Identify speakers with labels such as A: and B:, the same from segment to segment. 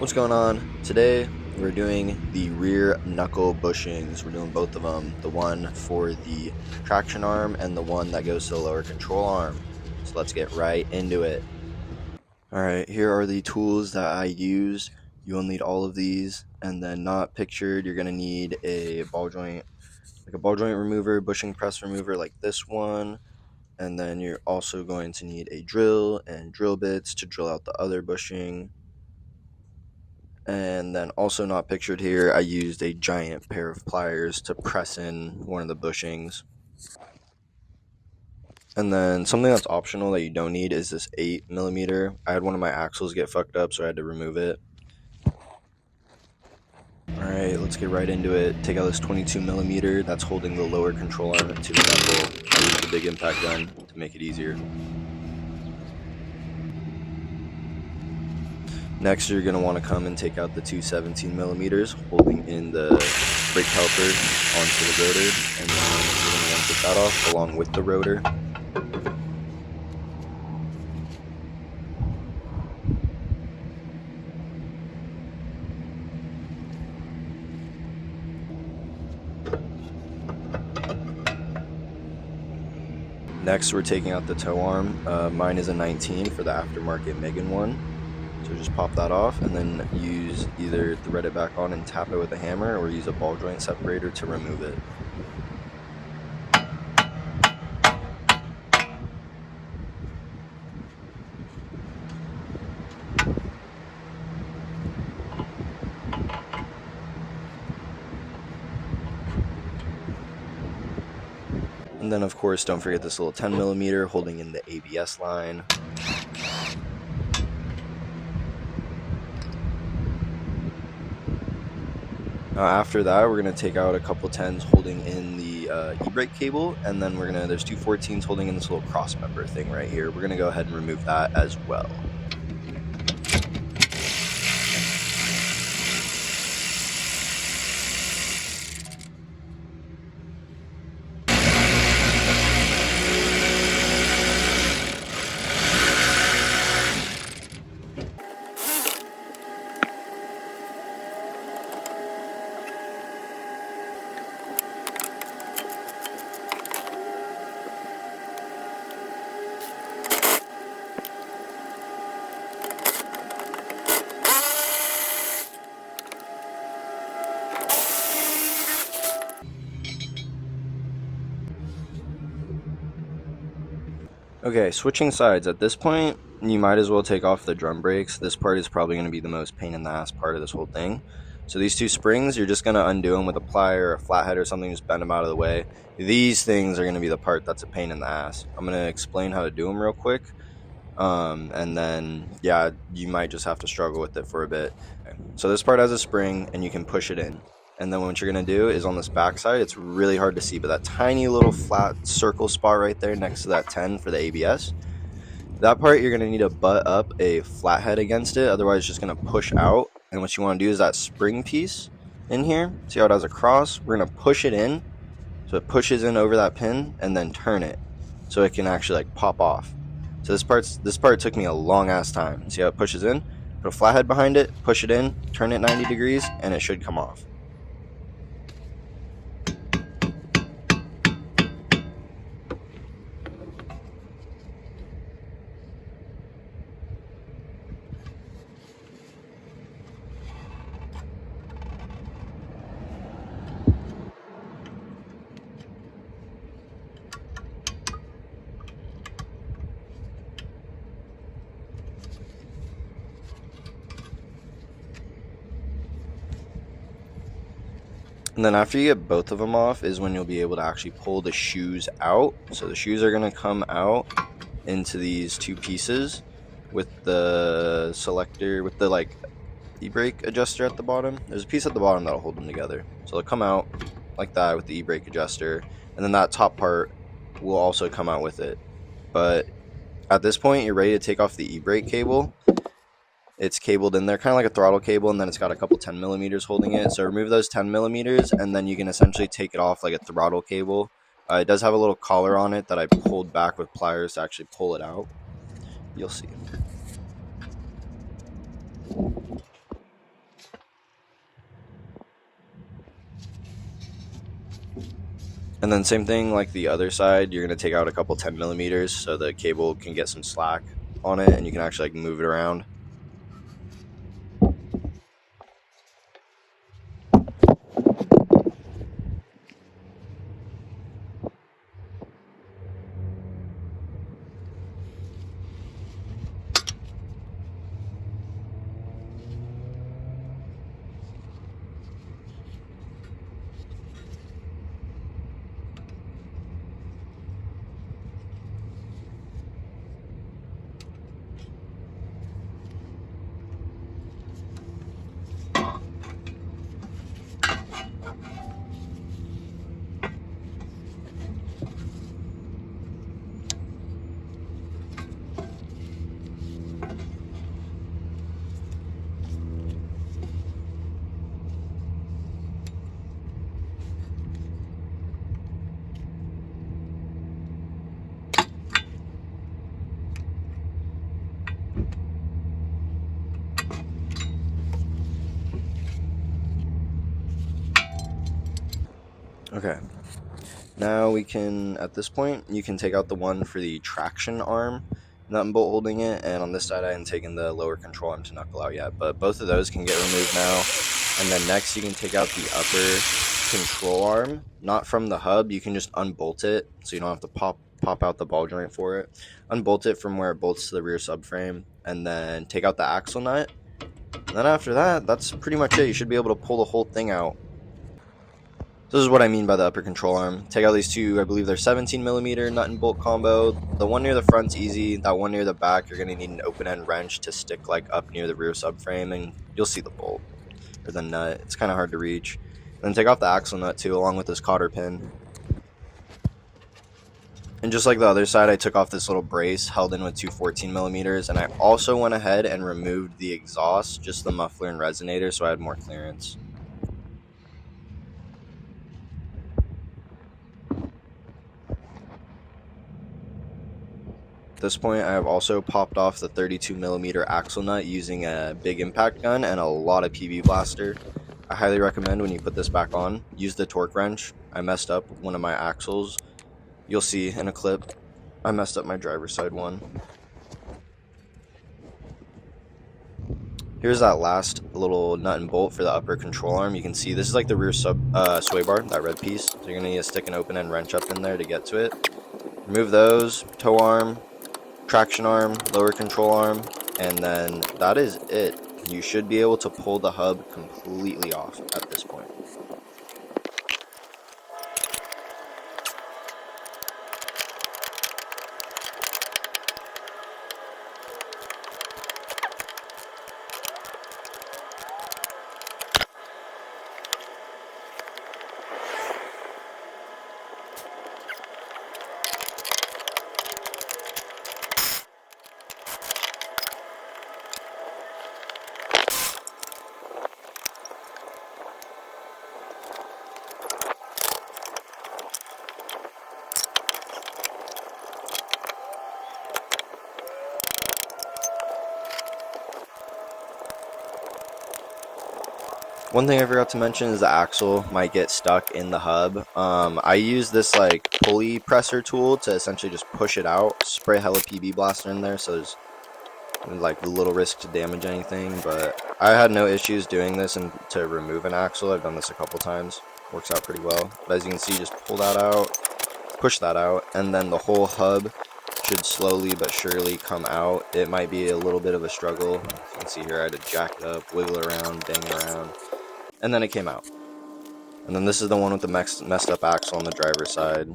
A: What's going on? Today we're doing the rear knuckle bushings. We're doing both of them, the one for the traction arm and the one that goes to the lower control arm. So let's get right into it. Alright, here are the tools that I used. You will need all of these, and then not pictured, you're going to need a ball joint, like a ball joint remover, bushing press remover like this one. And then you're also going to need a drill and drill bits to drill out the other bushing. And then also not pictured here, I used a giant pair of pliers to press in one of the bushings. And then something that's optional that you don't need is this 8mm. I had one of my axles get fucked up, so I had to remove it. Alright, let's get right into it. Take out this 22mm that's holding the lower control arm to the knuckle. I used the big impact gun to make it easier. Next, you're going to want to come and take out the two 17mm, holding in the brake caliper onto the rotor, and then you're going to want to take that off along with the rotor. Next, we're taking out the tow arm. Mine is a 19 for the aftermarket Megan one. So just pop that off and then use either thread it back on and tap it with a hammer, or use a ball joint separator to remove it. And then of course, don't forget this little 10mm holding in the ABS line. After that, we're going to take out a couple 10s holding in the e-brake cable, and then there's two 14s holding in this little cross member thing right here. We're going to go ahead and remove that as well. Okay, switching sides. At this point, you might as well take off the drum brakes. This part is probably going to be the most pain in the ass part of this whole thing. So these two springs, you're just going to undo them with a plier or a flathead or something, just bend them out of the way. These things are going to be the part that's a pain in the ass. I'm going to explain how to do them real quick. And then, yeah, you might just have to struggle with it for a bit. Okay. So this part has a spring, and you can push it in. And then what you're going to do is on this back side, it's really hard to see, but that tiny little flat circle spot right there next to that 10 for the ABS, that part you're going to need to butt up a flathead against it, otherwise it's just going to push out. And what you want to do is that spring piece in here, see how it has a cross? We're going to push it in, so it pushes in over that pin, and then turn it so it can actually like pop off. So this part took me a long ass time. See how it pushes in? Put a flathead behind it, push it in, turn it 90 degrees, and it should come off. And then after you get both of them off is when you'll be able to actually pull the shoes out. So the shoes are going to come out into these two pieces with the selector, with the like e-brake adjuster at the bottom. There's a piece at the bottom that'll hold them together. So they'll come out like that with the e-brake adjuster. And then that top part will also come out with it. But at this point, you're ready to take off the e-brake cable. It's cabled in there, kind of like a throttle cable, and then it's got a couple 10mm holding it. So remove those 10mm, and then you can essentially take it off like a throttle cable. It does have a little collar on it that I pulled back with pliers to actually pull it out. You'll see. And then same thing like the other side, you're going to take out a couple 10mm so the cable can get some slack on it and you can actually like move it around. Okay. Now we can, at this point, you can take out the one for the traction arm, nut and bolt holding it, and on this side I haven't taken the lower control arm to knuckle out yet, but both of those can get removed now. And then next you can take out the upper control arm, not from the hub, you can just unbolt it, so you don't have to pop out the ball joint for it. Unbolt it from where it bolts to the rear subframe, and then take out the axle nut. And then after that, that's pretty much it. You should be able to pull the whole thing out. This is what I mean by the upper control arm. Take out these two, I believe they're 17mm nut and bolt combo. The one near the front's easy. That one near the back, you're going to need an open end wrench to stick like up near the rear subframe, and you'll see the bolt or the nut. It's kind of hard to reach. And then take off the axle nut too, along with this cotter pin. And just like the other side, I took off this little brace held in with two 14mm, and I also went ahead and removed the exhaust, just the muffler and resonator, so I had more clearance. At this point, I have also popped off the 32mm axle nut using a big impact gun and a lot of PB blaster. I highly recommend when you put this back on, use the torque wrench. I messed up one of my axles. You'll see in a clip, I messed up my driver's side one. Here's that last little nut and bolt for the upper control arm. You can see this is like the rear sway bar, that red piece. So you're going to need to stick an open end wrench up in there to get to it. Remove those, toe arm, traction arm, lower control arm, and then that is it. You should be able to pull the hub completely off at this point. One thing I forgot to mention is the axle might get stuck in the hub. I use this like pulley presser tool to essentially just push it out, spray hella PB blaster in there, so there's like little risk to damage anything, but I had no issues doing this and to remove an axle. I've done this a couple times. Works out pretty well. But as you can see, just pull that out, push that out, and then the whole hub should slowly but surely come out. It might be a little bit of a struggle. As you can see here, I had to jack it up, wiggle around, dang it around, and then it came out. And then this is the one with the messed up axle on the driver's side.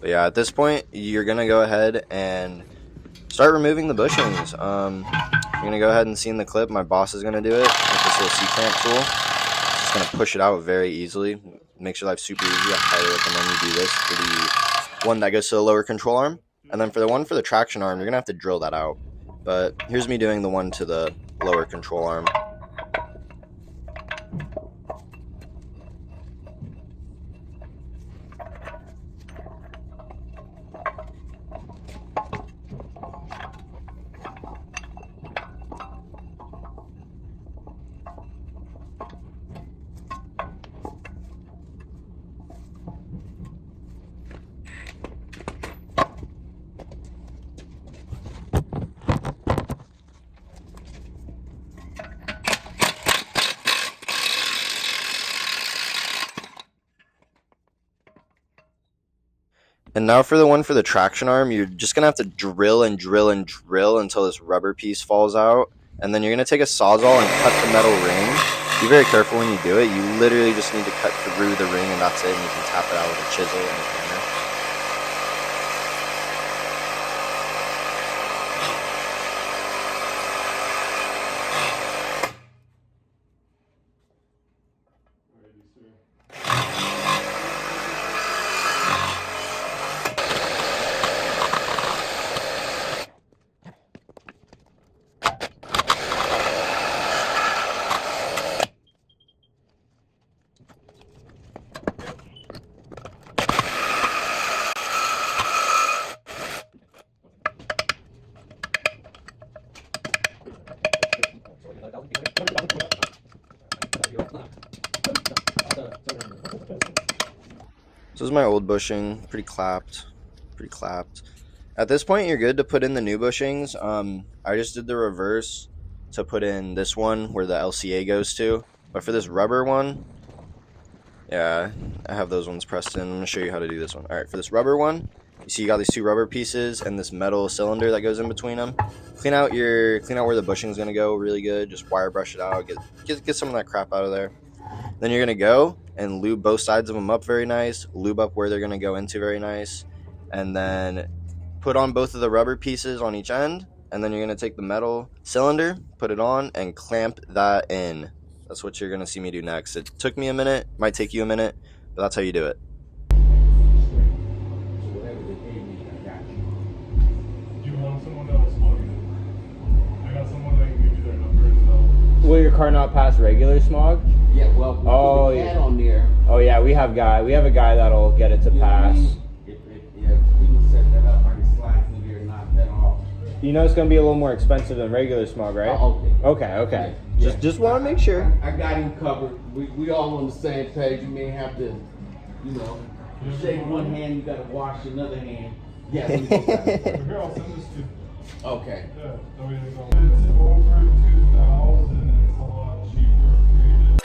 A: But yeah, at this point, you're going to go ahead and start removing the bushings. You're going to go ahead and see in the clip, my boss is going to do it with this little C-clamp tool. Just going to push it out very easily. Makes your life super easy. I highly recommend you do this for the one that goes to the lower control arm. And then for the one for the traction arm, you're going to have to drill that out. But here's me doing the one to the lower control arm. And now for the one for the traction arm, you're just going to have to drill and drill and drill until this rubber piece falls out. And then you're going to take a Sawzall and cut the metal ring. Be very careful when you do it. You literally just need to cut through the ring and that's it. And you can tap it out with a chisel and a hammer. So this is my old bushing, pretty clapped. At this point, you're good to put in the new bushings. I just did the reverse to put in this one where the LCA goes to. But for this rubber one, yeah, I have those ones pressed in. I'm gonna show you how to do this one. All right, for this rubber one, you see you got these two rubber pieces and this metal cylinder that goes in between them. Clean out where the bushing's gonna go really good. Just wire brush it out. Get some of that crap out of there. Then you're gonna go and lube both sides of them up very nice. Lube up where they're gonna go into very nice, and then put on both of the rubber pieces on each end. And then you're gonna take the metal cylinder, put it on, and clamp that in. That's what you're gonna see me do next. It took me a minute, might take you a minute, but that's how you do it.
B: Will your car not pass regular smog?
C: Yeah, well, we put a cat on there.
B: Oh yeah, we have a guy that'll get it to pass.
C: If we can set that up, I can slide through there and knock that off.
B: You know it's gonna be a little more expensive than regular smog, right? Okay.
C: Yeah.
B: Just want to make sure.
C: I got him covered. We all on the same page. You may have to, you shake one hand, you gotta wash another hand. Yeah.
D: Here, I'll send this to you.
C: Okay.
D: Yeah, that way they go. It's over 2,000 and it's a lot cheaper for you to.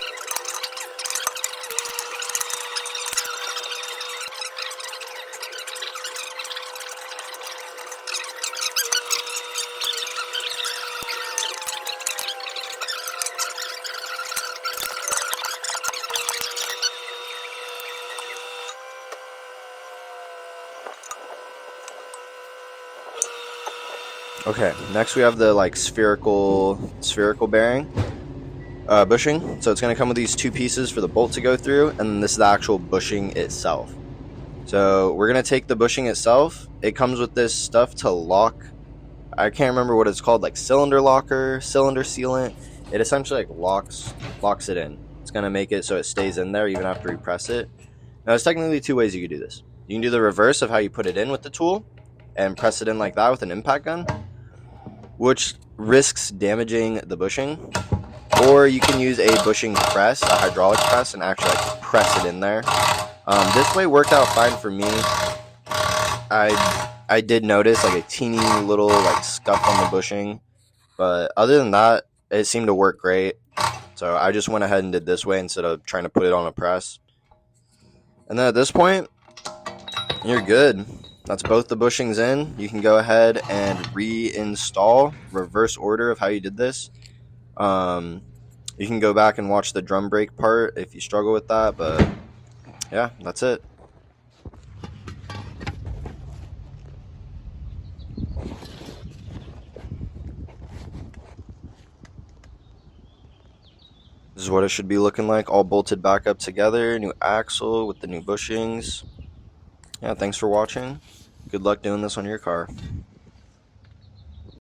A: Okay, next we have the spherical bearing bushing. So it's going to come with these two pieces for the bolt to go through, and then this is the actual bushing itself. So we're going to take the bushing itself. It comes with this stuff to lock. I can't remember what it's called, cylinder locker, cylinder sealant. It essentially locks it in. It's going to make it so it stays in there even after you press it. Now there's technically two ways you can do this. You can do the reverse of how you put it in with the tool and press it in like that with an impact gun, which risks damaging the bushing. Or you can use a bushing press, a hydraulic press, and actually press it in there. This way worked out fine for me. I did notice a teeny little scuff on the bushing, but other than that, it seemed to work great. So I just went ahead and did this way instead of trying to put it on a press. And then at this point, you're good. That's both the bushings in. You can go ahead and reinstall, reverse order of how you did this. You can go back and watch the drum brake part if you struggle with that, but yeah, that's it. This is what it should be looking like, all bolted back up together, new axle with the new bushings. Yeah, thanks for watching. Good luck doing this on your car.